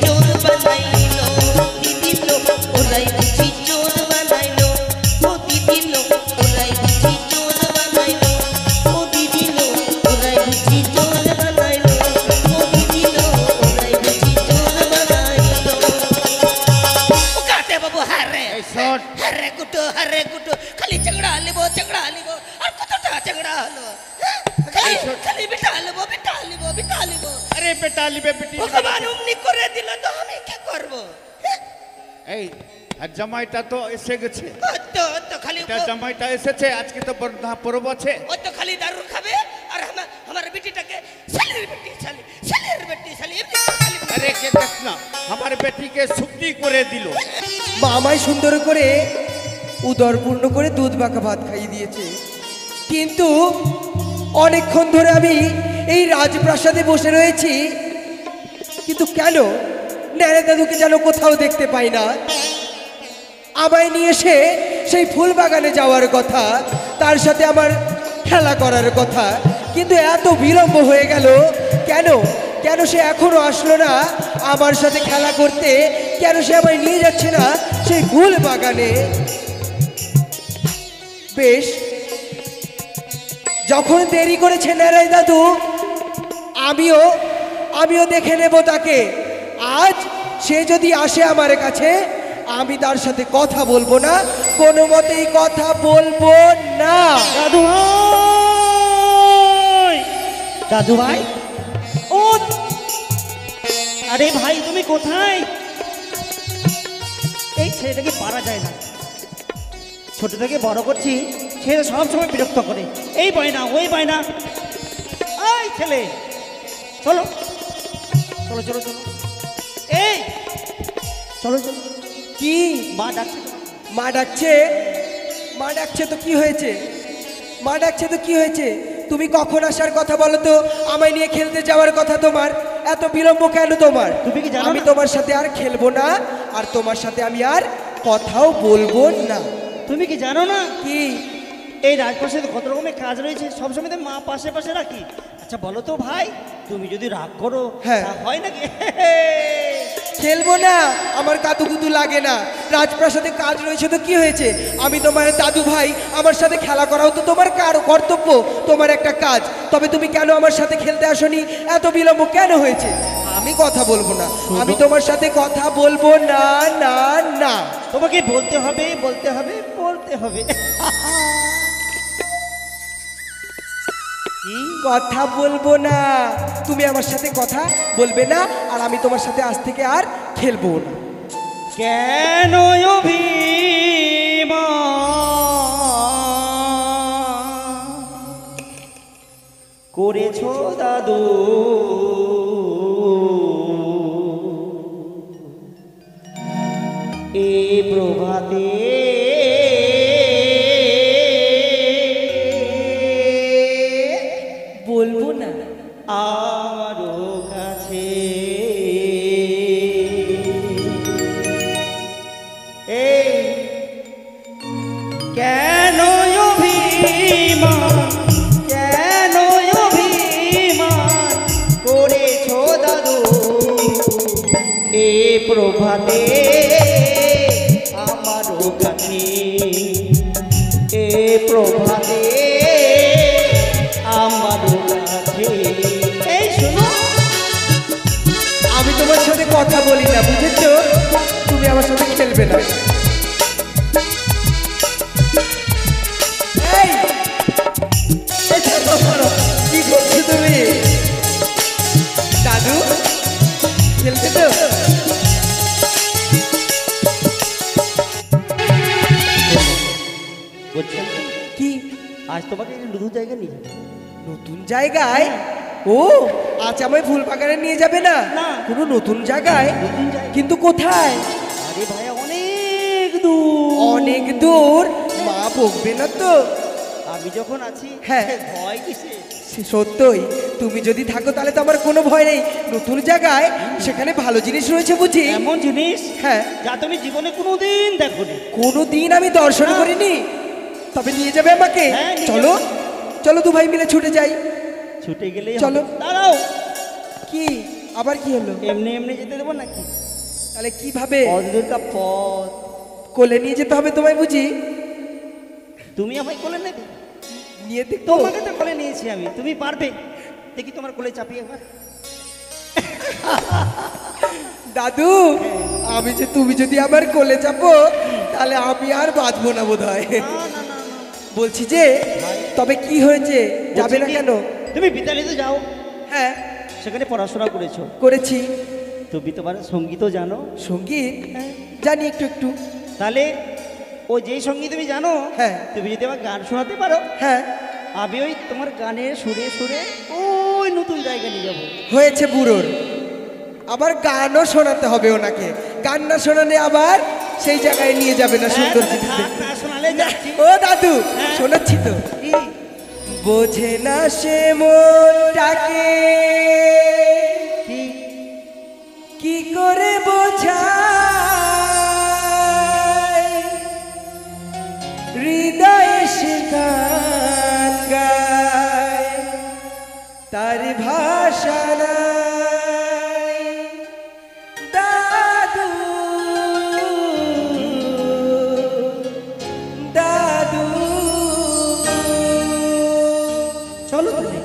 চোর বানাইলো মুক্তি দিল ওরাই বুঝি চোর বানাইলো মুক্তি দিল ওরাই বুঝি চোর বানাইলো মুক্তি দিল ওরাই বুঝি চোর বানাইলো মুক্তি দিল ওরাই বুঝি চোর বানাইলো কাটে বাবু হারে হারে কুটো খালি ঝগড়া লিবো আর কতটা ঝগড়া হলো খালি বেটা লিবো আরে বেটা লিবে বেটি ভগবান অমনি করে দিল তো আমি কি করব এই আর জামাইটা তো এসে গেছে তো খালি এটা জামাইটা এসেছে আজকে তো বর্ধা পরব আছে ও তো খালি দারু খাবে আর আমার বেটিটাকে শালির বেটি আরে কে দেখ না আমার বেটিকে শুকনি করে দিল মামাই সুন্দর করে উদরপূর্ণ করে দুধ মাখা ভাত খাইয়ে দিয়েছে, কিন্তু অনেকক্ষণ ধরে আমি এই রাজপ্রাসাদে বসে রয়েছি, কিন্তু কেন ন্যাড়া দাদুকে যেন কোথাও দেখতে পাই না। আমায় নিয়ে এসে সেই ফুল বাগানে যাওয়ার কথা, তার সাথে আমার খেলা করার কথা, কিন্তু এত বিলম্ব হয়ে গেল কেন? কেন সে এখনো আসলো না আমার সাথে খেলা করতে? কেন সে আমায় নিয়ে যাচ্ছে না সেই ফুল বাগানে? বেশ, যখন দেরি করেছে নারায় দাদু, আমিও দেখে নেব তাকে। আজ সে যদি আসে আমার কাছে, আমি তার সাথে কথা বলবো না, কোনো মতেই কথা বলবো না। দাদু ভাই ও আরে ভাই তুমি কোথায়? এই ছেলেটাকে পারা যায় না, ছোট থেকে বড় করছি, ছেলে সব সময় বিরক্ত করে, এই বায়না ওই বায়না। এই ছেলে চলো চলো চলো চলো, এই চলো চলো। কি মা ডাকছে? মা ডাকছে? মা ডাকছে তো কি হয়েছে? মা ডাকছে তো কি হয়েছে? তুমি কখন আসার কথা বলো তো? আমায় নিয়ে খেলতে যাওয়ার কথা তোমার, এত বিলম্ব কেন তোমার? তুমি কি জানো আমি না? তোমার সাথে আর খেলবো না, আর তোমার সাথে আমি আর কথাও বলবো না। তুমি কি জানো না কি? এই রাজপ্রাসাদে কত রকমের কাজ রয়েছে, সবসময় তো মা পাশে পাশে রাখি। আচ্ছা বলো তো ভাই, তুমি যদি রাগ করো হ্যাঁ। তা হয় নাকি? খেলবো না, আমার কাতুকুতু লাগে না। রাজপ্রাসাদে কাজ রয়েছে তো কি হয়েছে? আমি তোমার দাদু ভাই, আমার সাথে খেলা করাও তো তোমার কর্তব্য, তোমার একটা কাজ। তবে তুমি কেন আমার সাথে খেলতে আসনি? এত বিলম্ব কেন হয়েছে? আমি কথা বলবো না, আমি তোমার সাথে কথা বলবো না। না না, তোমাকে বলতে হবে বলতে হবে বলতে হবে। কথা বলবো না, তুমি আমার সাথে কথা বলবে না, আর আমি তোমার সাথে আজ থেকে আর খেলবো না। কেন অভিমান করেছো দাদু? এ প্রভাতে বলবো না আরো কাছে। এই কেন অভিমান, কেন অভিমান করেছো দাদু? এ প্রভাতে আমারও কাছে, এ প্রভাতে আমারও কাছে। এই শোনো, আমি তোমার সাথে কথা বলি না, বুঝেছো? তুমি আমার সাথে খেলবে না। এই, এই দেখো, কি করছো তুমি? দাদু খেলতে তো? বলছেন কি আজ তোমাকে নতুন জায়গায় নিয়ে যাবে। নতুন জায়গায়? ও আজ আমায় ফুল বাগানে নিয়ে যাবে না? না। কোনো নতুন জায়গায়? নতুন জায়গা। কিন্তু কোথায়? আরে ভাইয়া অনেক দূর। অনেক দূর? মা বকবে না তো? আমি যখন আছি হ্যাঁ। ভয় কিসে? সত্যই, তুমি যদি থাকো তাহলে তো আমার কোনো ভয় নেই। নতুন জায়গায়, সেখানে ভালো জিনিস রয়েছে বুঝি? এমন জিনিস হ্যাঁ। যা তুমি জীবনে কোনোদিন দেখোনি। কোনো দিন আমি দর্শন করিনি। তবে নিয়ে যাবে আমাকে? হ্যাঁ, নিয়ে চলো চলো, দু ভাই মিলে ছুটে যাই। ছুটে গেলে চলো। দাঁড়াও, কি? আবার কি হলো? এমনি এমনি যেতে দেবো নাকি? তাহলে কিভাবে? অদূর কা পথ। কোলে নিয়ে যেতে হবে তোমায় বুঝি? তুমি আমায় কোলে নেবে? নিয়ে দেখো। তোমাকে তো কোলে নিয়েছি আমি, তুমি পারবে? দেখি তোমার কোলে চাপিয়ে একবার। দাদু, আমি যে তুমি যদি আবার কোলে চাপো তাহলে আমি আর বাঁচবো না বোধ হয়। না না না না। বলছি যে তবে কি হয়েছে, যাবে না বলছি কি, কেন? তুমি বিদ্যালয়ে যাও, হ্যাঁ সেখানে পড়াশোনা করেছো, করেছি। তুমি তোমার সঙ্গীতও জানো। সঙ্গীত জানি একটু একটু। তাহলে ও যেই সঙ্গীত তুমি জানো, হ্যাঁ। তুমি যদি আমার গান শোনাতে পারো, হ্যাঁ আমি ওই তোমার গানের সুরে সুরে ওই নতুন জায়গা নিয়ে যাবো। হয়েছে বুড়োর, আবার গানও শোনাতে হবে ওনাকে। গান না শোনালে আবার সেই জায়গায় নিয়ে যাবে না সুন্দর হ্যাঁ, জিনিস থাক, দেখতে। না শোনালে যাচ্ছি। ও দাদু, হ্যাঁ। শোনাচ্ছি তো। কি? বোঝে না সে মনটাকে, কি? কি করে বোঝায়, হৃদয়ে সে গান গায়, তার ভাষা নাই। দাদু, দাদু, চলো তুমি।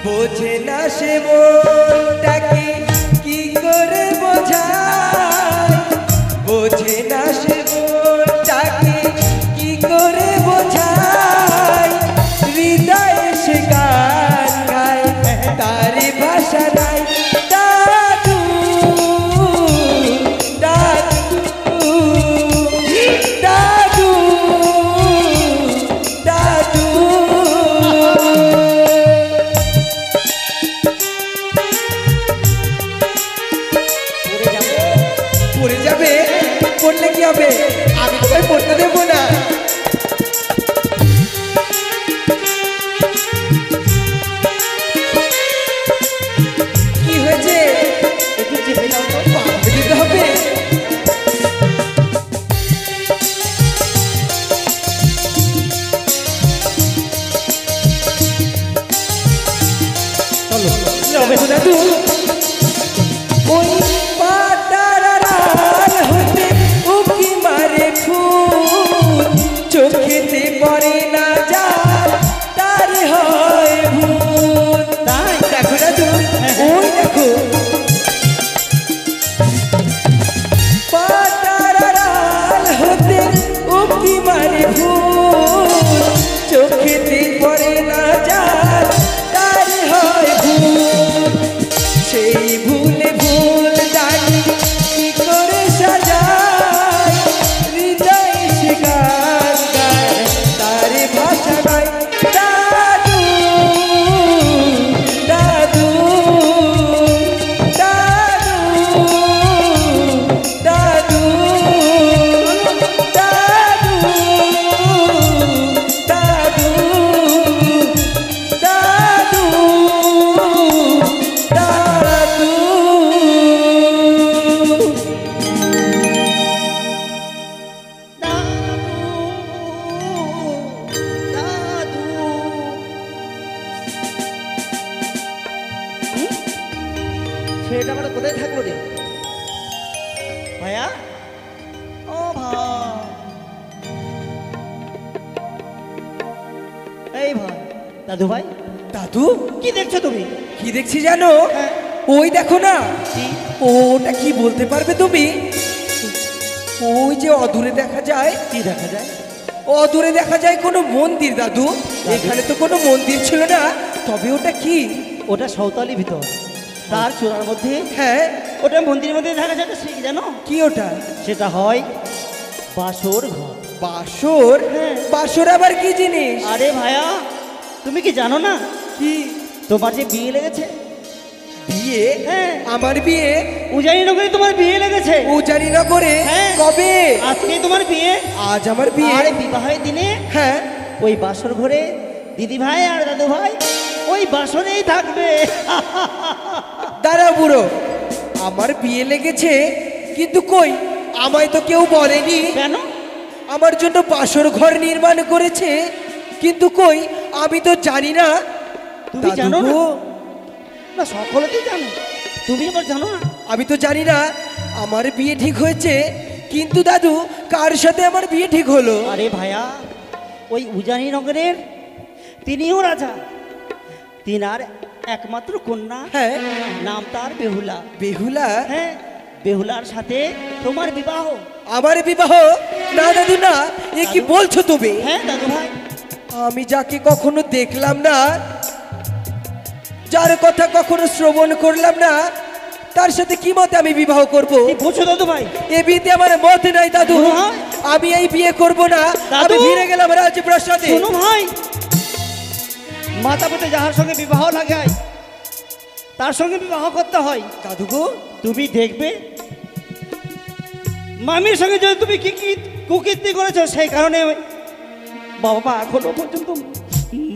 বোঝে না সে মনটাকে, কি করে বোঝায়, বোঝে না সে মনটাকে, কি করে বোঝায়, হৃদয়ে সে গান গায়, তার ভাষা নাই। দাদু, দাদু, দাদু, দাদু। পড়ে যাবো। পড়ে যাবে? পড়লে কি হবে? আমি তোমায় পড়তে দেবো না। কি হয়েছে? একটু চেপে যাও তো। বাঁধতে দিতে হবে? চলো। দেখো দাদু, ওই পাতার আড়াল হতে উকি মারে ফুল, চোখেতে পড়ে না যার, তার হয় ভুল। তাই? দেখো দাদু, ওই দেখো পাতার আড়াল হতে উকি মারে ফুল, চোখেতে পড়ে না যার, তার হয় ভুল। সেই ভুলে ভুল দাগি কি করে সাজায়, হৃদয়ে সে গান গায়, তার ভাষা নাই। দাদু, দাদু, দাদু, দাদু, দাদু, দাদু, দাদু, দাদু। দাদু। হুম? ছেলেটা আমার কোথায় থাকলো রে? ভাইয়া, ও ভাই, এই ভাই, দাদু ভাই, দাদু, কি দেখছো তুমি? কি দেখছি জানো? হ্যাঁ। ওই দেখো না। কি? ওটা কি বলতে পারবে তুমি? ওই যে অদূরে দেখা যায়, কি দেখা যায়? অদূরে দেখা যায় কোনো মন্দির দাদু। এখানে তো কোনো মন্দির ছিল না, তবে ওটা কি? ওটা সাঁওতালি ভিতর, তার চূড়ার মধ্যে। হ্যাঁ, ওটা মন্দিরের মধ্যে দেখা যায়, সে কি জানো? কি ওটা? সেটা হয় বাসর ঘর। বাসর? হ্যাঁ। বাসর আবার কি জিনিস? আরে ভাইয়া, তুমি কি জানো না কি তোমার যে বিয়ে লেগেছে? বিয়ে? হ্যাঁ। আমার বিয়ে? উজানিনগরে তোমার বিয়ে লেগেছে। উজানিনগরে? হ্যাঁ। কবে? আজকেই তোমার বিয়ে। আজ আমার বিয়ে? আরে বিবাহের দিনে হ্যাঁ। ওই বাসর ঘরে দিদি ভাই আর দাদু ভাই ওই বাসরেই থাকবে। দাঁড়াও বুড়ো, আমার বিয়ে লেগেছে, কিন্তু কই আমায় তো কেউ বলেনি। কেন? আমার জন্য বাসর ঘর নির্মাণ করেছে, কিন্তু কই আমি তো জানি না। তুমি জানো না? দাদু গো, না সকলে তো জানো। তুমি আবার জানো না? আমি তো জানি না আমার বিয়ে ঠিক হয়েছে, কিন্তু দাদু কার সাথে আমার বিয়ে ঠিক হলো? আরে ভাইয়া, ওই উজানি নগরের তিনিও রাজা, তিনার একমাত্র কন্যা, হ্যাঁ। নাম তার বেহুলা। বেহুলা? হ্যাঁ, বেহুলার সাথে তোমার বিবাহ। আমার বিবাহ? না দাদু না, এ কি বলছো তুমি? হ্যাঁ দাদু ভাই। আমি যাকে কখনো দেখলাম না, যার কথা কখনো শ্রবণ করলাম না, তার সাথে কি মতে আমি বিবাহ করব? কি বলছো দাদু ভাই? এ বিয়েতে আমার মত নাই দাদু। শোনো ভাই। আমি এই বিয়ে করব না। দাদু। আমি ফিরে গেলাম রাজপ্রাসাদে। শোনো ভাই, মাতা পিতা যাহার সঙ্গে বিবাহ লাগায় তার সঙ্গে বিবাহ করতে হয়। দাদু গো, তুমি দেখবে মামির সঙ্গে যদি তুমি কি কি কুকীর্তি করেছো, সেই কারণে বাবা মা এখনো পর্যন্ত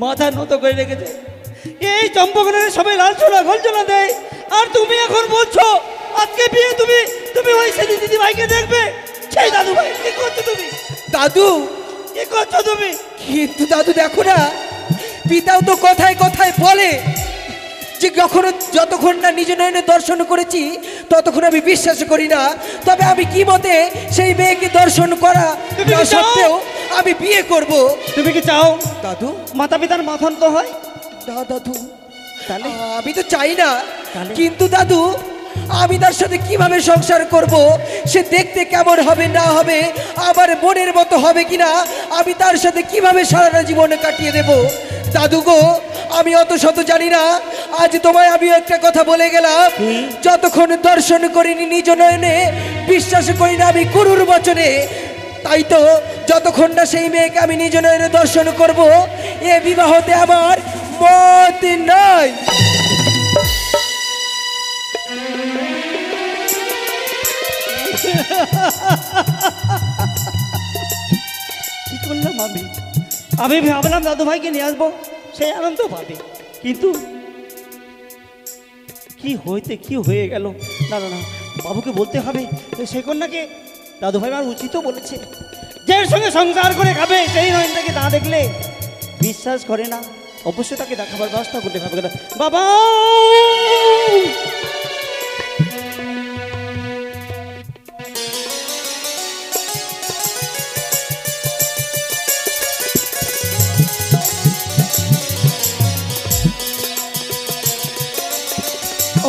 মাথা নত করে রেখেছে। এই চম্পকনের সবাই লালচোলা গলচোলা দেয়, আর তুমি এখন বলছো আজকে বিয়ে তুমি তুমি ওই সেদি দিদি ভাইকে দেখবে। সেই দাদু ভাই কি করছো তুমি? দাদু কি করছো তুমি? কিন্তু দাদু দেখো না, পিতাও তো কথায় কথায় বলে যে যতক্ষণ না নিজ নয়নে দর্শন করেছি ততক্ষণ আমি বিশ্বাস করি না। তবে আমি কি মতে সেই মেয়েকে দর্শন করা তুমি কি চাও? সত্ত্বেও আমি বিয়ে করব। তুমি কি চাও দাদু? মাতা পিতার মাথান্ত হয়? না দাদু, তাহলে আমি তো চাই না, তাহলে? কিন্তু দাদু আমি তার সাথে কিভাবে সংসার করব, সে দেখতে কেমন হবে না হবে, আমার মনের মতো হবে কিনা, আমি তার সাথে কিভাবে সারাটা জীবন কাটিয়ে দেব। দাদু গো, আমি অত শত জানি না। আজ তোমায় আমি একটা কথা বলে গেলাম, যতক্ষণ দর্শন করিনি নিজ নয়নে, বিশ্বাস করি না আমি গুরুর বচনে, তাই তো যতক্ষণ না সেই মেয়েকে আমি নিজ নয়নে দর্শন করব, এ বিবাহতে আমার মত নাই। কি করলাম আমি? আমি ভাবলাম দাদু ভাইকে নিয়ে আসবো, সেই আনন্দ পাবে, কিন্তু কি হয়ে গেল। না না না, বাবুকে বলতে হবে সে কন্যাকে দাদু ভাই আমার উচিতও বলেছে, যার সঙ্গে সংসার করে খাবে সেই নয়নটাকে না দেখলে বিশ্বাস করে না। অবশ্যই তাকে দেখাবার ব্যবস্থা করতে হবে। বাবা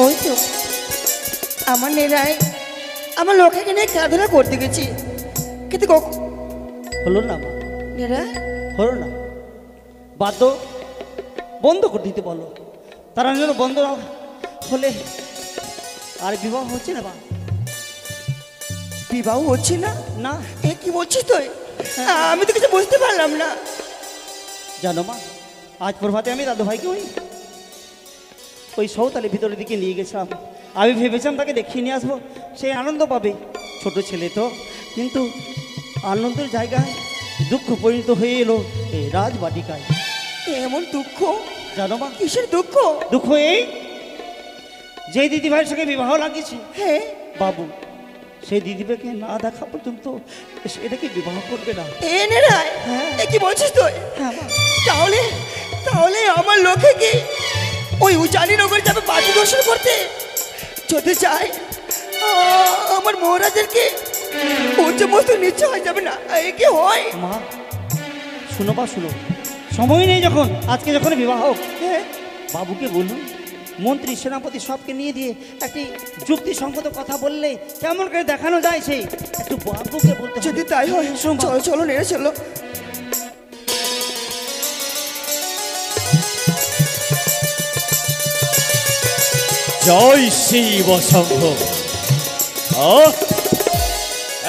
ওই তো আমার নেরাই আমার লোককে নিয়ে খেলাধুলা করতে গেছি, কিন্তু হলো না মা, নেরা হলো না, বাধ্য বন্ধ করে দিতে বলো। তারা যেন বন্ধ না হলে আর বিবাহ হচ্ছে না। বা বিবাহ হচ্ছে না? না, এ কি বলছিস তুই? আমি তো কিছু বুঝতে পারলাম না। জানো মা, আজ প্রভাতে আমি দাদু ভাইকে ওই সৌতালের ভিতরের দিকে নিয়ে গেছিলাম। আমি ভেবেছিলাম তাকে দেখিয়ে নিয়ে আসবো, সে আনন্দ পাবে, ছোট ছেলে তো। কিন্তু আনন্দের জায়গায় দুঃখ পরিণত হয়ে এলো এই রাজবাটিকায়। এমন দুঃখ? জানো মা, কিসের দুঃখ? দুঃখ এই যে দিদি ভাইয়ের সঙ্গে বিবাহ লাগিয়েছে হ্যাঁ বাবু, সেই দিদিভাইকে না দেখা পর্যন্ত এটাকে বিবাহ করবে না। এ নেরাই, হ্যাঁ। এ কি বলছিস তুই? হ্যাঁ মা। তাহলে তাহলে আমার লোকে কি ওই উজানি নগরে যাবে বাজি দর্শন করতে? যদি চাই আমার মহারাজেরকে উচ্চ মস্ত নিচ্ছে হয়ে যাবে না, এ কি হয়? মা শুনো বা শুনো, সময় নেই যখন, আজকে যখন বিবাহ, হ্যাঁ, বাবুকে বলুন মন্ত্রী সেনাপতি সবকে নিয়ে দিয়ে একটি যুক্তিসঙ্গত কথা বললে কেমন করে দেখানো যায়, সেই একটু বাবুকে বলতে হবে। যদি তাই হয় শোন মা। চলো চলো নেড়ে চলো। জয় শিব শম্ভ।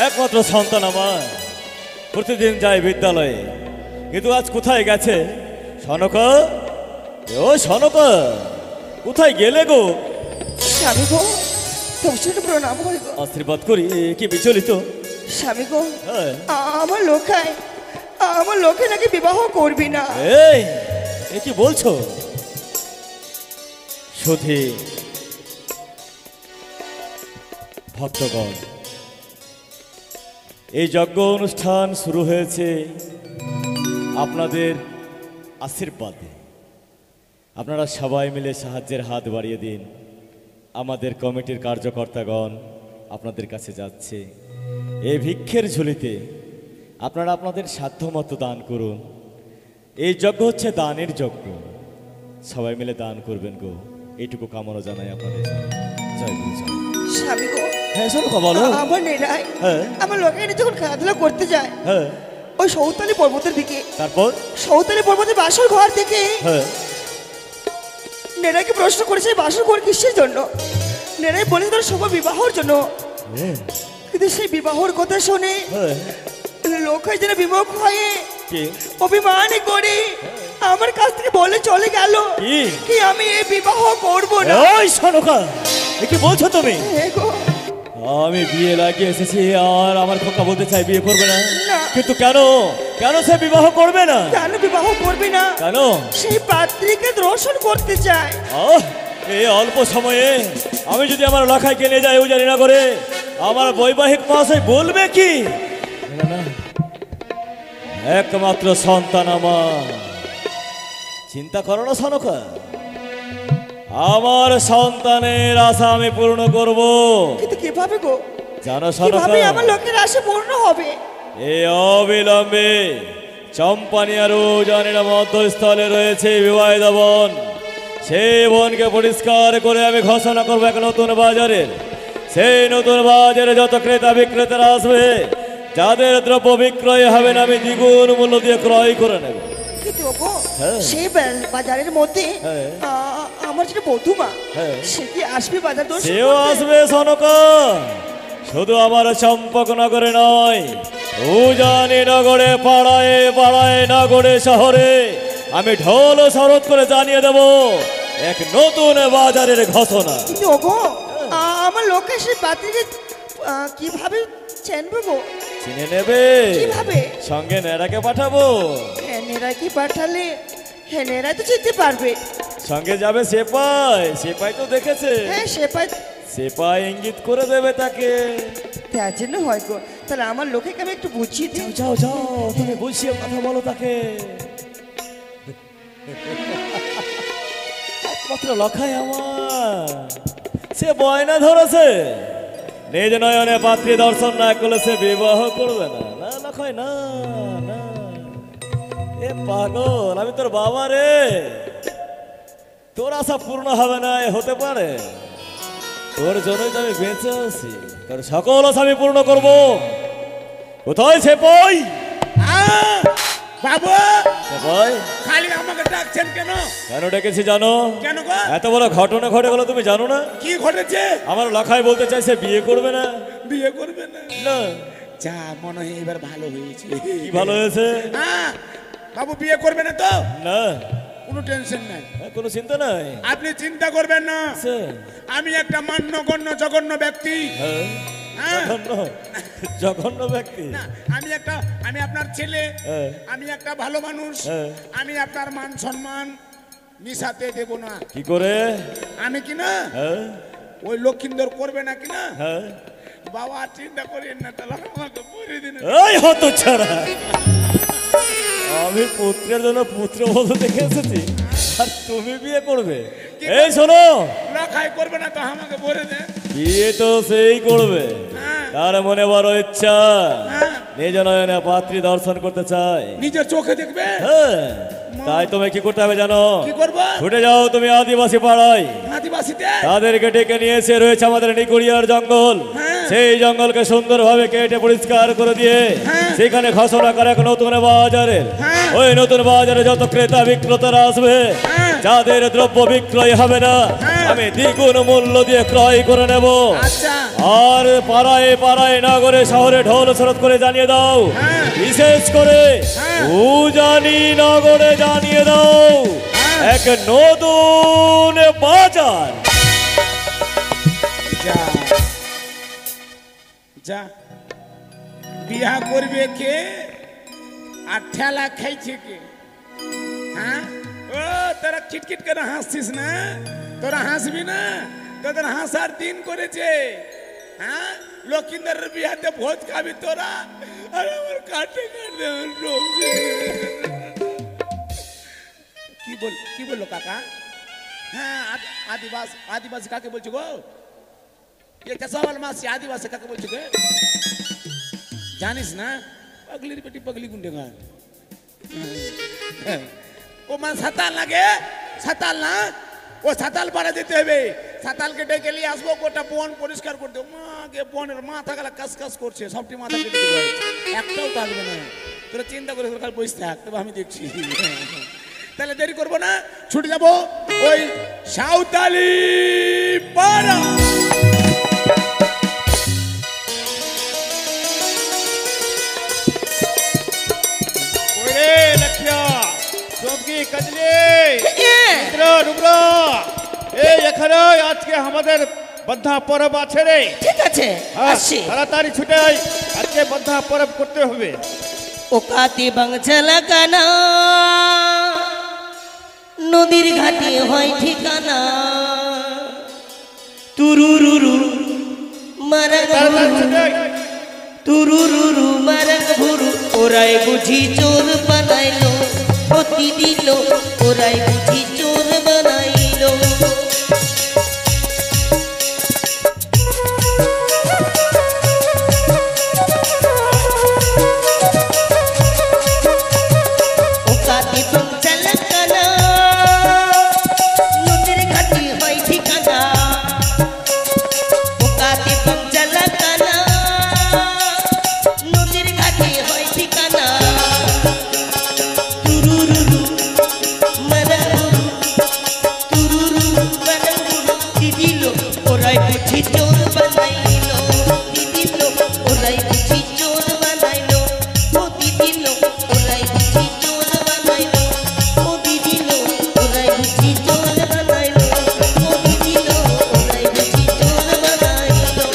একমাত্র সন্তান আমার, প্রতিদিন যায় বিদ্যালয়ে, কিন্তু আজ কোথায় গেছে? সনক, ও সনক, কোথায় গেলে গো? স্বামী গো, তোমার প্রণাম করি গো। আশীর্বাদ করি, কি বিচলিত? স্বামী গো, হ্যাঁ। আমার লোকে নাকি বিবাহ করবি না। এই এ কি বলছো? সুধী ভক্তগণ, এই যজ্ঞ অনুষ্ঠান শুরু হয়েছে আপনাদের আশীর্বাদে। আপনারা সবাই মিলে সাহায্যের হাত বাড়িয়ে দিন। আমাদের কমিটির কার্যকর্তাগণ আপনাদের কাছে যাচ্ছে। এই ভিক্ষের ঝুলিতে আপনারা আপনাদের সাধ্যমতো দান করুন। এই যজ্ঞ হচ্ছে দানের যজ্ঞ, সবাই মিলে দান করবেন গো, এইটুকু কামনা জানাই আপনাদের। জয় গুরু জয়। স্বামী গো, হ্যাঁ সরকা বলো। আমার নেড়াই হ্যাঁ। আমার লোকে যখন খেলাধুলা করতে যায় হ্যাঁ, ওই সৌতালি পর্বতের দিকে, তারপর? সৌতালি পর্বতের বাসর ঘর থেকে হ্যাঁ। নেড়াইকে প্রশ্ন করেছে বাসর ঘর কিসের জন্য। নেড়াই বলে তোর শুভ বিবাহর জন্য। কিন্তু সেই বিবাহর কথা শুনে হ্যাঁ। লোক যেন বিমুখ হয়ে কি? অভিমান করে আমার কাছ থেকে বলে চলে গেল কি? কি আমি এই বিবাহ করব না। ওই সনকা, এ কি বলছো তুমি? হে গো, আমি বিয়ে লাগিয়ে এসেছি আর আমার খোকা বলতে চাই বিয়ে করবে না। না। কিন্তু কেন? কেন সে বিবাহ করবে না? কেন বিবাহ করবে না? কেন? সেই পাত্রীকে দর্শন করতে চায়। এই অল্প সময়ে আমি যদি আমার লাখাইকে নিয়ে যাই জানি না করে, আমার বৈবাহিক মহাশয় বলবে কি? না, না, একমাত্র সন্তান আমার। চিন্তা করো না সনকা, আমার সন্তানের আশা আমি পূর্ণ করব। কিন্তু কিভাবে গো? জানো কিভাবে সনকা, আমার লোকের আশা পূর্ণ হবে? এই অবিলম্বে চম্পানি আর উজানের মধ্যস্থলে রয়েছে বিবাহিত বন। সেই বনকে পরিষ্কার করে আমি ঘোষণা করবো এক নতুন বাজারের। সেই নতুন বাজারে যত ক্রেতা বিক্রেতারা আসবে, যাদের দ্রব্য বিক্রয় হবে না আমি দ্বিগুণ মূল্য দিয়ে ক্রয় করে নেব। কিন্তু গো, হ্যাঁ। সেই বাজারের মধ্যে হ্যাঁ। আমার যেটা বধুমা, হ্যাঁ। সে কি আসবে বাজার দর্শন সেও করতে? আসবে সনকা। শুধু আমার চম্পকনগরে নয়, উজানি নগরে, পাড়ায় পাড়ায়, নগরে শহরে আমি ঢোল শরৎ করে জানিয়ে দেব এক নতুন বাজারের ঘোষণা। কিন্তু ওগো, আমার লোকে সেই পাত্রীকে কিভাবে চেনবে গো? চিনে নেবে? কিভাবে? সঙ্গে নেড়াকে পাঠাবো। হেনেরা কি পাঠালে হেনেরা তো চিনতে পারবে। সঙ্গে যাবে সেপাই, সেপাই তো দেখেছে। হ্যাঁ, সে পাই সেপাই ইঙ্গিত করে দেবে তাকে। তার জন্য হয় গো। তাহলে আমার লোকে আমি একটু বুঝিয়ে দিই। যাও যাও, তুমি বুঝিয়ে কথা বলো তাকে। একমাত্র লখাই আমার, সে বয়না ধরেছে নিজ নয়নে পাত্রী দর্শন না করলে সে বিবাহ করবে না। না লখাই, না না, এ পাগল, আমি তোর বাবা রে, তোর আশা পূর্ণ হবে না এ হতে পারে? তোর জন্যই তো আমি বেঁচে আছি, তোর সকল আশা আমি পূর্ণ করবো। কোথায় সে পই? বাবু, সেপাই, খালি আমাকে ডাকছেন কেন? কেন ডেকেছি জানো? কেন গো? এত বড় ঘটনা ঘটে গেল তুমি জানো না? কি ঘটেছে? আমার লাখাই বলতে চাইছে বিয়ে করবে না। বিয়ে করবে না? না, যা, মনে হয় এবার ভালো হয়েছে। কি ভালো হয়েছে? হ্যাঁ, বাবু বিয়ে করবে না তো? না, কোনো টেনশন নাই, কোনো চিন্তা নাই। আপনি চিন্তা করবেন না। আছে? আমি একটা মান্যগণ্য জঘন্য ব্যক্তি। হ্যাঁ, হ্যাঁ। জঘন্য, জঘন্য ব্যক্তি। না, আমি আপনার ছেলে, হ্যাঁ। আমি একটা ভালো মানুষ। হ্যাঁ। আমি আপনার মান সম্মান মিশাতে দেব না। কি করে? আমি কি না হ্যাঁ, ওই লক্ষিন্দর করবে না কি না? হ্যাঁ। বাবা চিন্তা করেন না, তাহলে আমাকে পরে দিন। এই হতো ছাড়া, আমি পুত্রের জন্য পুত্রবধূ দেখে এসেছি আর তুমি বিয়ে করবে? এই শোনো, লখাই করবে না তো আমাকে পরে দেন। বিয়ে তো সেই করবে, হ্যাঁ। তার মনে বড় ইচ্ছা, হ্যাঁ। নিজ নয়নে পাত্রী দর্শন করতে চায়। নিজের চোখে দেখবে। হ্যাঁ, তাই তুমি কি করতে হবে জানো? কি করবো? ছুটে যাও তুমি আদিবাসী পাড়ায়, আদিবাসীতে তাদেরকে ডেকে নিয়ে এসে, রয়েছে আমাদের নিকুড়িয়ার জঙ্গল, হ্যাঁ। সেই জঙ্গলকে সুন্দরভাবে কেটে পরিষ্কার করে দিয়ে হ্যাঁ। সেখানে ঘোষণা করে এক নতুন বাজারের। হ্যাঁ। ওই নতুন বাজারে যত ক্রেতা বিক্রেতারা আসবে, হ্যাঁ। যাদের দ্রব্য বিক্রয় হবে না হ্যাঁ। আমি দ্বিগুণ মূল্য দিয়ে ক্রয় করে নেব। আচ্ছা। আর পাড়ায় পাড়ায়, নগরে শহরে ঢোল শরৎ করে জানিয়ে দাও, হ্যাঁ। বিশেষ করে হ্যাঁ। উজানি নগরে জানিয়ে দাও হ্যাঁ। এক নতুন বাজার। যা যা, বিয়া করবে কে আর ঠেলা খাইছে কে? হ্যাঁ, ও তোরা খিটখিট করে হাসছিস না? তোরা হাসবি না? তোদের হাসার দিন করেছে। হ্যাঁ, লক্ষিন্দরের বিয়াতে ভোজ খাবি তোরা, আর আমার কাটে কাটে আমার ডুবছে। কি বললো কাকা? হ্যাঁ আদিবাসী আদিবাসী কাকে বলছো গো? ये कैसा वाला मासी आदिवासी काके बोलছো गे? জানিস না পাগলির বেটি পাগলি গুন্ডেগা ও মানে সাতাল লাগে সাতাল না ও সাতাল পাড়া দিতে হবে সাতালকে ডেকে নিয়ে আসবো গোটা বন পরিষ্কার করে দেবো মাকে বনের মাথা গেলা কাস কাস করছে সবটি মাথা কেটে দেবো একটাও থাকবে না তোরা চিন্তা করে কাল বসে থাক তবে আমি দেখছি তাহলে দেরি করবো না ছুটে যাবো ওই সাঁওতালি পাড়া আজকে আমাদের বন্ধা পরব আছে রে ঠিক আছে আসছি তাড়াতাড়ি ছুটে আয় আজকে বন্ধা পরব করতে হবে ও কাতে বাংচালা কানা নদীর ঘাটে হয় ঠিকানা তুরুরুরু মারা তাড়াতাড়ি ছুটে আয় তুরুরুরু মারাক ভুরু ওরাই বুঝি চোর বানাইলো প্রতি দিল ওরাই বুঝি চোর বানাইলো ও কাতে বাংচালা কানা নদীর ঘাটে হয় ঠিকানা ও কাতে বাংচালা কানা নদীর ঘাটে হয় ঠিকানা তুরুরুরু মারাগুরু তুরুরু মারাগুরু দিদিল ওরাই বুঝি চোর বানাইলো দিদিল ওরাই বুঝি চোর বানাইলো ও দিদিল ওরাই বুঝি চোর বানাইলো ও দিদিল ওরাই বুঝি চোর বানাইলো ও দিদিল ওরাই বুঝি চোর বানাইলো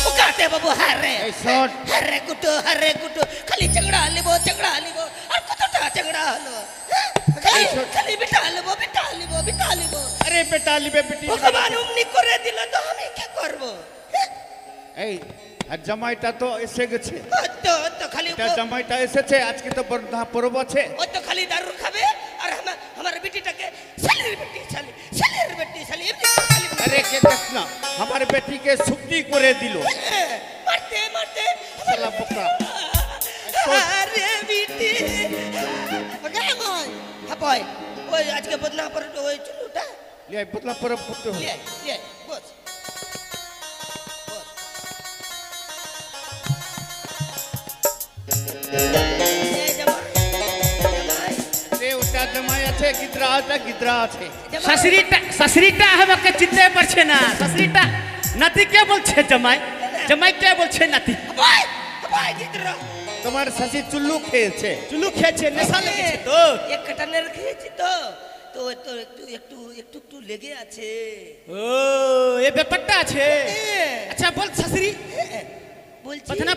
ও কাতে বাবু হারে শট हरे कुटो खाली झगड़ा लिबो और कतटा झगड़ा हलो खाली बिठा लिबो আরে বেটা লিবে বেটি भगवान उमनी करे दिल तो আমি কি করব এই আর জামাইটা তো এসে গেছে তো খালি এটা জামাইটা এসেছে আজকে তো বন্ধা পরব আছে ও তো খালি दारू খাবে আর আমার বেটিটাকে সালির বেটি সালি এমনি খালি আরে কে দেখ না আমার বেটিকে সুক্তি করে দিল মারতে শালা বোকা আরে বিটি গামই হাপয় ওই আজকে বদনা পর ওই চুলুটা লিয়ে বদলা পরব করতে হবে লে বস রে ওটা জামাই আছে গিদ্রা আছে শাশুড়িটা আমাকে চিনতে পারছে না শাশুড়িটা নাতি কে বলছে জামাই জামাই কে বলছে নাতি হাপয় গিদ্রা তোমার শাশি চুল্লু খেয়েছে চুলু খেয়েছে নেশা লেগেছে তো এক কাটানের খেয়েছি তো তো তো একটু লেগে আছে ও এই ব্যাপারটা আছে আচ্ছা বল শাশুড়ি বলছি বদনা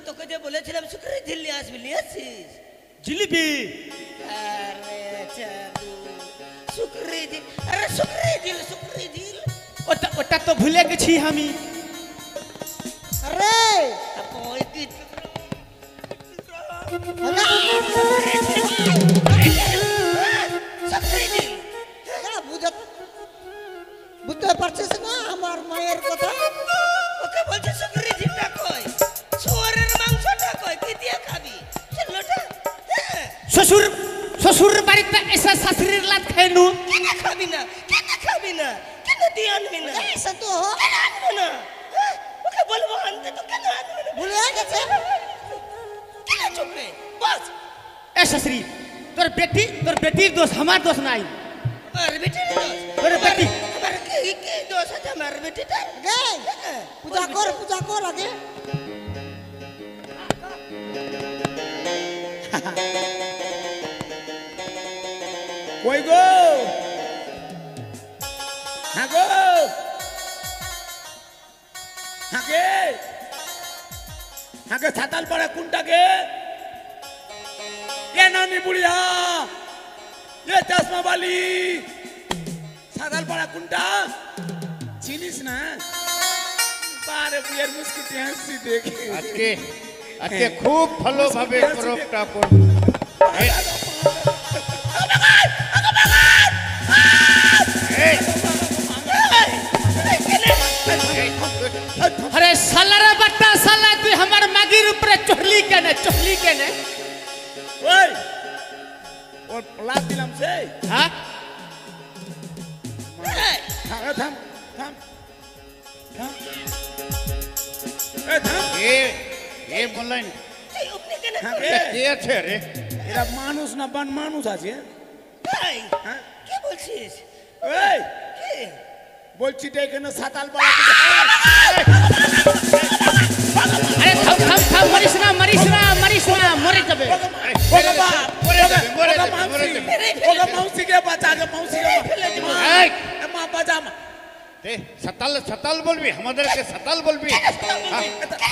তোকে যে বলেছিলাম শুক্রে দিল্লি আসবি নিয়ে আসিস জিলিপি আরে চাদু শুক্রে দিল ওটা তো ভুলে গেছি আমি আরে আপন কি বুঝতে পারছিস না আমার মায়ের কথা ওকে বলছে শুক্রে দিলটা কই শুয়োরের মাংসটা কই কি দিয়ে খাবি ছেলেটা শ্বশুর বাড়িতে এসে শাশুড়ির লাত খাইনু কেন খাবি না কেন দিয়ে আনবি না ऐसा तो কেন আনবো না ওকে বলবো আনতে তো কেন আনবি না ভুলে গেছে কেন চুপে বস এ শাশুড়ি তোর বেটির দোষ আমার দোষ নাই আমার বেটির দোষ তোর বেটি আমার কি দোষ আছে আমার বেটিটা গে পূজা কর আগে কই গো হ্যাঁ গো হাঁকে ছাতাল পাড়া কোনটাকে এ নানি বুড়িয়া এ চশমা বালি ছাতাল পাড়া কোনটা চিনিস না পারে বুয়ের মুস্কিতে হাসি দেখে আজকে খুব ভালোভাবে পরবটা করব अरे साला रे बट्टा साला तू हमार मागिर ऊपर चढ़ली केने ওই ওর প্লাস দিলাম সে हाँ থাম থাম থাম থাম এ থাম এ বললেন থাম কে আছে রে এরা মানুষ না বান মানুষ আছে হ্যাঁ কি বলছিস এই বলছি তো এখানে সাতাল বলা अरे थम मरीस ना मरे जबे ওগা মাউসি কে বাঁচা কে মাউসি কে মা বাঁচা মা দে সাতাল বলবি আমাদেরকে সাতাল বলবি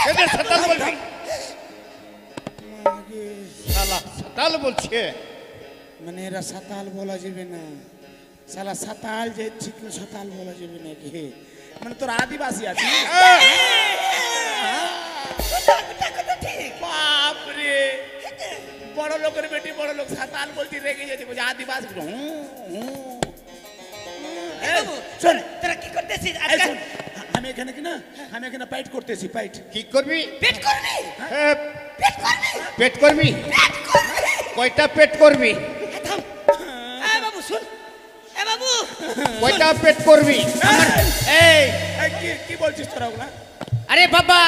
এদের সাতাল বলবি শালা সাতাল বলছে মানে এরা সাতাল বলা যাবে না শালা সাতাল যে ঠিক সাতাল বলা যাবে না কি মানে তোর আদিবাসী আছে বাপ রে বড় লোকের বেটি বড় লোক সাতাল বলতে রেগে যেতে বলছে আদিবাসী শোন তোরা কি করতেছিস এই শোন, আমি এখানে কি না আমি এখানে ফাইট করতেছি ফাইট কি করবি পেট করবি হ্যাঁ, পেট করবি পেট করবি পেট করবি কয়টা পেট করবি থাম এ বাবু শুন এ বাবু কয়টা পেট করবি ए এই কি বলছিস তোরা ওগুলা अरे बाबा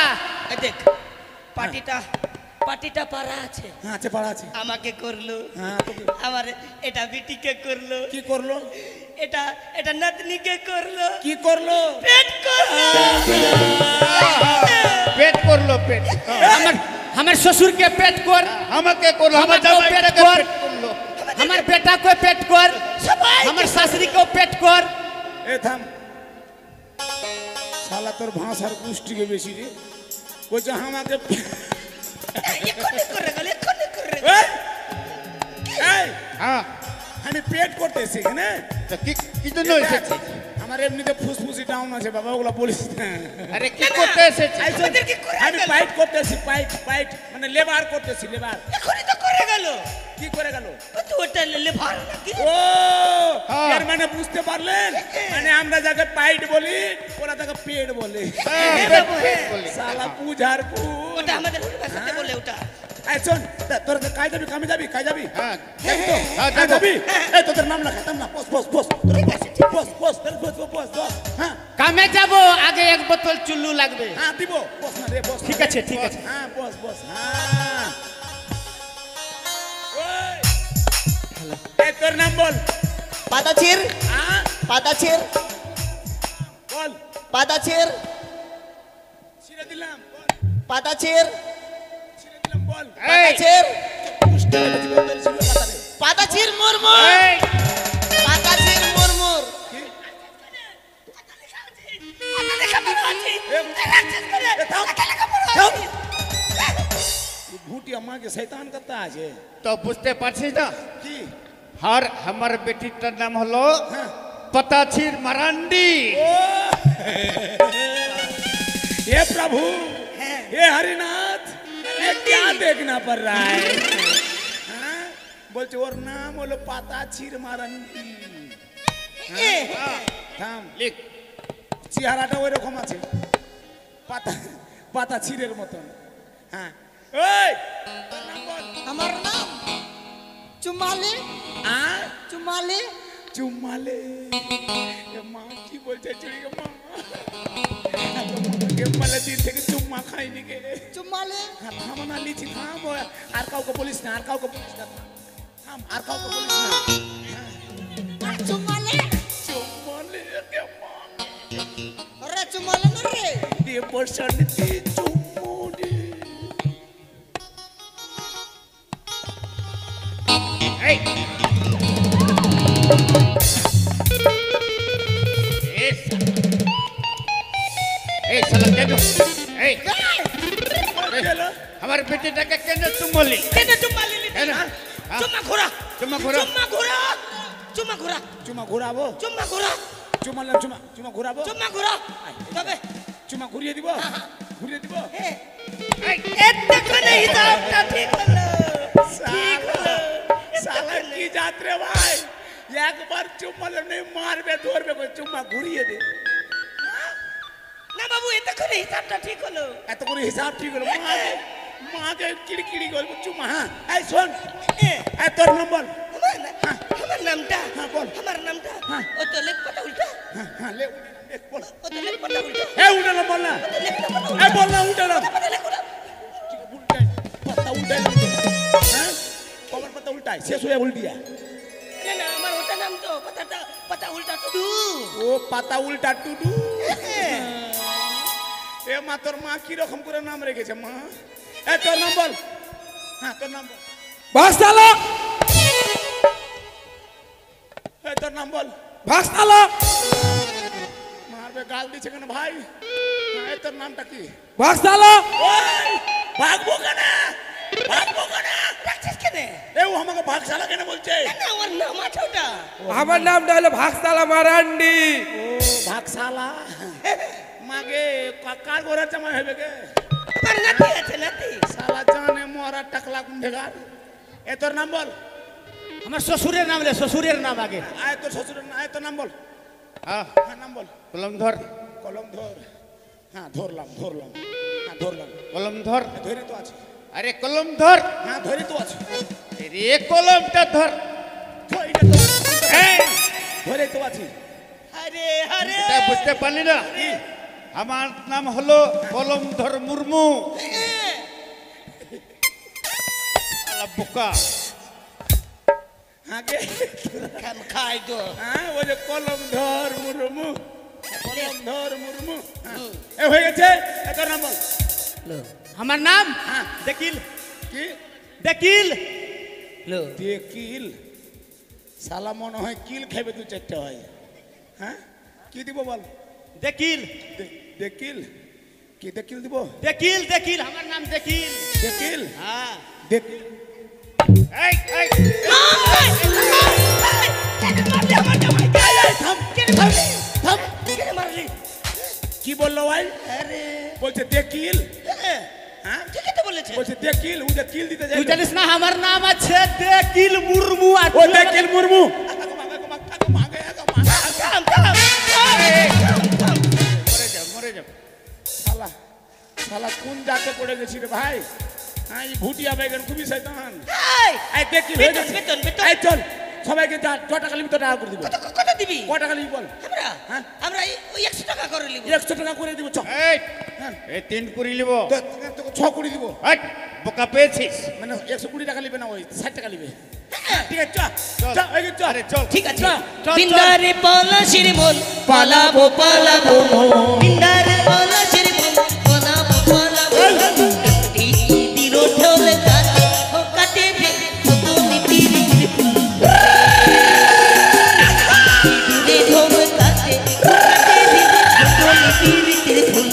এই দেখ পাটিটা পারা আছে হ্যাঁ আছে পাড়া আছে আমাকে করলো হ্যাঁ তোকে আমার এটা বিটিকে করলো কি করলো এটা নাতনিকে করলো কি করলো পেট করলো পেট করলো পেট हमार ससुर के पेट कर আমাকে করলো আমার আমাকেও পেট জামাইটাকে কর। পেট করলো हमार बेटा को पेट कर हमार सासरी को पेट कर এ থাম শালা তোর ভাষার পুষ্টিকে বেশি রে কইছে আমাকে এক্ষুনি করে গেল এই! এই হ্যাঁ আমি পেট করতেছি এখানে তো কি জন্য এসেছিস আমার এমনিতে ফুসফুসি ডাউন আছে বাবা ওগুলা বলিস না আরে কি করতে এসেছিস এই শোন, আমি ফাইট করতেছি ফাইট মানে লেবার করতেছি লেবার এক্ষুনি তো করে গেল কি করে গেল তুই ওটা লেভার নাকি ও হ্যাঁ। এর মানে বুঝতে পারলেন মানে আমরা যাকে পাইট বলি ওরা তাকে পেট বলে হ্যাঁ, পেট পেট বলি। শালা পুজার পু ওটা আমাদের ভাষাতে বলে ওটা এই শোন তোর কাজ যাবি কামে যাবি কাজ যাবি হ্যাঁ দেখ তো হ্যাঁ, কাজ যাবো। যাবি এই তোদের নাম লেখা নাম না বস বস বস হ্যাঁ कामे जाबो आगे एक बोतल चुल्लू लागबे হ্যাঁ দিব বস না রে বস না ঠিক রে, আছে, ঠিক বস, আছে। হ্যাঁ বস হ্যাঁ ওই এই তোর নাম বল পাদাচির হ্যাঁ বল পাদাচির ছিড়ে দিলাম বল পাদাচির ছিড়ে দিলাম বল পাদাচির পুষ্টি হয়ে গেছে, বল, ছিল কথা রে। পাদাচির মুরমুর এই, পাদাচির মুরমুর কি? भूटिया माँ के शैतान करता है তো বুঝতে পারছিস না কি আর আমার বেটিটার নাম হলো হ্যাঁ। পতাছির মারান্ডি ये प्रभु ये हरिनाथ ये क्या देखना पड़ रहा है हाँ? बोलते और नाम बोलो पाता छिर मारंडी থাম লিখ চেহারাটা ওই রকম আছে পাতা পাতা ছিরের মতন হ্যাঁ ওই তোর নাম বল। আমার নাম চুমালি আ? চুমালি চুম্মালে এ মা কি বলছে চুরি গে মা কে মালে দিন থেকে চুম্মা খাইনি গে চুমালি থাম না লিচি থাম আর কাউকে বলিস না আর কাউকে বলিস না থাম আর কাউকে বলিস না চুমালি চুম্মালে কে মা রে চুমালি না রে দিয়ে বর্ষাতে চুম্মুডি এই এই শালা কেন এই গেলো আমার বেটিটাকে কেন চুমলি কেনে চুম্মালি কেন চুম্মা ঘোরা চুম্মা ঘোরা চুম্মা ঘোরা চুম্মা ঘোরা চুমা ঘুরাবো চুম্মা ঘোরা চুমালাম চুমা চুমা ঘুরাবো চুম্মা ঘোরা তবে চুমা ঘুরিয়ে দিব ঘুরিয়ে দিব এতক্ষণে হিসাবটা ঠিক হলো साला की जात रे भाई एक बार चुम्मा नहीं मारबे धरबे कोई चुम्मा घुरिए दे না বাবু এতক্ষণ হিসাবটা ঠিক হলো। এত করে হিসাব ঠিক হলো মাকে কিড়ি করবো চুমা। হ্যাঁ এই শোন এই তোর নম্বর আমার নামটা হ্যাঁ বল আমার নামটা হ্যাঁ। ও তো লেখ পাতা উল্টা হ্যাঁ হ্যাঁ লে বল ও তো লেখ পাতা উল্টা এ উল্টা না বল না এ বল না উল্টা না পাতা লেখ ওটা। উল্টাই পাতা উল্টাই হ্যাঁ কবার পাতা উল্টাই শেষ হয়ে উল্টিয়া না না আমার ওটা নাম তো পাতা উল্টা টুডু। ও পাতা উল্টা টুডু। এ মা তোর মা কি রকম করে নাম রেখেছে মা? এ তোর নাম বল। হ্যাঁ তোর নাম বল। ভাগশালা এ তোর নাম বল। ভাগশালা মারবে গাল দিছে কেন ভাই? হ্যাঁ, এ তোর নামটা কি? ভাগশালা ওই ভাগবো কেন? ভাগবো কেন? রাখছিস কেন? এ ও আমাকে ভাগশালা কেন বলছে? না ওর নাম আছে ওটা। আমার নামটা হলো ভাগশালা মারান্ডি। ও ভাগশালা মাগে কার ঘরের জামাই হবে গে? আমার নাতি আছে নাতি। শালা জানে মরা টাকলা কুন্ডেগার। এ তোর নাম বল। আমার শ্বশুরের নাম লে, শ্বশুরের নাম আগে। আয় তোর শ্বশুরের আয় তোর নাম বল। হ্যাঁ হ্যাঁ নাম বল। কলম ধর কলম ধর। হ্যাঁ ধরলাম হ্যাঁ ধরলাম কলম ধর। ধরে তো আছে। আরে কলম ধর। হ্যাঁ ধরে তো আছে। রে কলমটা ধর। ধরে তো আছে। এই, ধরে তো আছে। আরে আরে এটা বুঝতে পারলি না? আমার নাম হলো কলমধর মুর্মু। আলা বোকা। আগে খাম খাই তো। হ্যাঁ ওই যে কলম ধর মুর্মু। কলম ধর মুর্মু। হ্যাঁ, এ হয়ে গেছে। এ তোর নাম বল। আমার নাম হ্যাঁ দেকিল। কি? দেকিল দিয়ে কিল। শালা মনে হয় কিল খাইবে দু চারটা হয়। হ্যাঁ কি দিব বল? দেকিল দেকিল কি দেকিল দিব? দেকিল দেকিল আমার নাম দেকিল। দেকিল হ্যাঁ দেকিল। এই এই থাম থাম থাম। কেন মারলি? কি বললো ভাই? আরে বলছে দেকিল। হ্যাঁ ঠিকই তো বলেছে। বলছে দেকিল ও যে কিল দিতে যাই। তুই জানিস না আমার নাম আছে দেকিল মুর্মু। আর ও তুই দেকিল মুর্মু। থাম থাম মরে যাও। শালা শালা কোন জাতে পড়ে গেছি রে ভাই? হ্যাঁ এই ভুটিয়া বেগেন খুবই শয়তান। এই, এই দেকিল হয়ে গেছে। বেতন, বেতন। এই চল সবাইকে যা ছ টাকা লিবি তো টাকা করে দিব। কত দিবি? ক টাকা লিবি বল? আমরা হ্যাঁ? আমরা ওই 100 টাকা করে নিব। 100 টাকা করে দিব চ। এই হ্যাঁ এই 3 কুড়ি লিব। তোকে 6 করে দিব। এই বোকা পেয়েছিস? মানে 120 টাকা লিবে না ওই 60 টাকা লিবে। ঠিক আছে চল। চ এই চ। আরে চল। ঠিক আছে। চল, বিন্দারে পলাশির মন পালাবো পালাবো বিন্দারে পলাশির মন পালাবো পালাবো এই দিন ঢোল কাটে ও কাটে রে তুমি পিরি ফুল দিনে ঢোল কাটে ও কাটে রে তুমি পিরি ফুল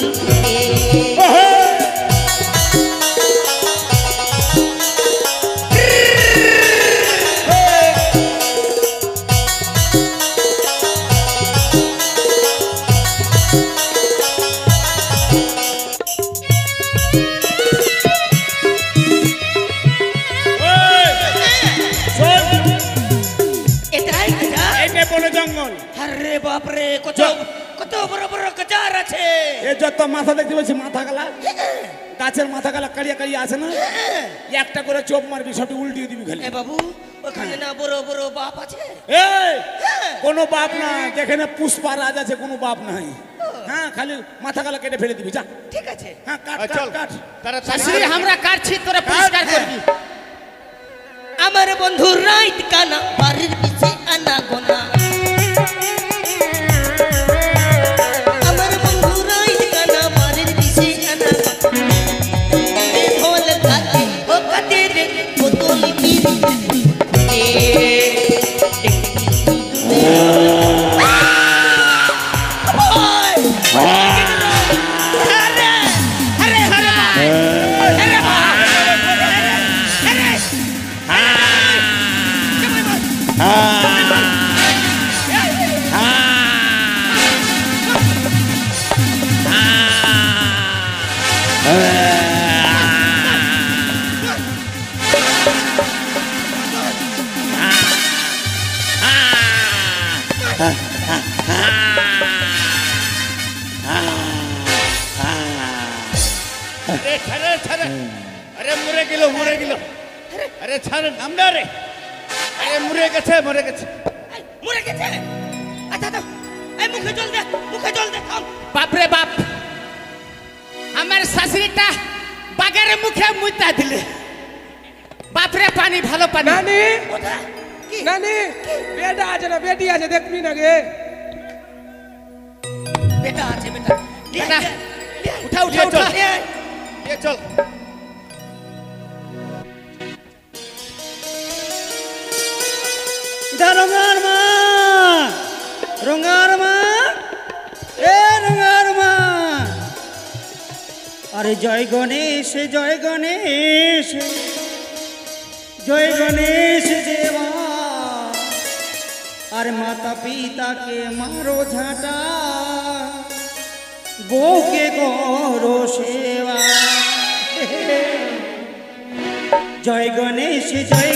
জঙ্গল। আরে বাপ রে কত কত বড় বড় কাচার আছে। এ যত মাথা দেখতে পাচ্ছি মাথা গালা গাছের মাথা গালা কাড়িয়া কাড়িয়া আছে না? একটা করে চোপ মারবি সবটি উল্টিয়ে দিবি খালি। এ বাবু ওখানে না বড় বড় বাপ আছে? এই কোনো বাপ না, যেখানে পুষ্পা রাজ আছে কোনো বাপ নাই। হ্যাঁ খালি মাথা গালা কেটে ফেলে দিবি যা। ঠিক আছে। হ্যাঁ কাট চল কাট কাট। শাশুড়ি আমরা কাটছি তোরা পরিষ্কার করবি। আমার বন্ধু রাইত কানা বাড়ির পিছে আনা গোনা আমার বন্ধু রাইত কানা বাড়ির পিছে আনা ঢোল কাটে ও কাটে রে বোতল পিরি अरे ছাড়ে ছাড়ে আরে মরে গেল আরে ছাড়ে নাম না রে আরে মরে গেছে মরে গেছে আচ্ছা তো এই মুখে জল দে থাম বাপ রে বাপ আমার শাশুড়িটা বাগের মুখে মুইতা দিলে বাপরে পানি ভালো পানি নানি নানি বেটা আছে না বেটি আছে দেখবি না গে বেটা আছে বেটা বেটা উঠা ये चल রঙার মা রঙার মা এ রঙার মা আরে জয় গণেশ জয় গণেশ জয় গণেশ দেবা আর মাতা পিতাকে মারো ঝাঁটা বউকে করো সেবা জয় গণেশ জয়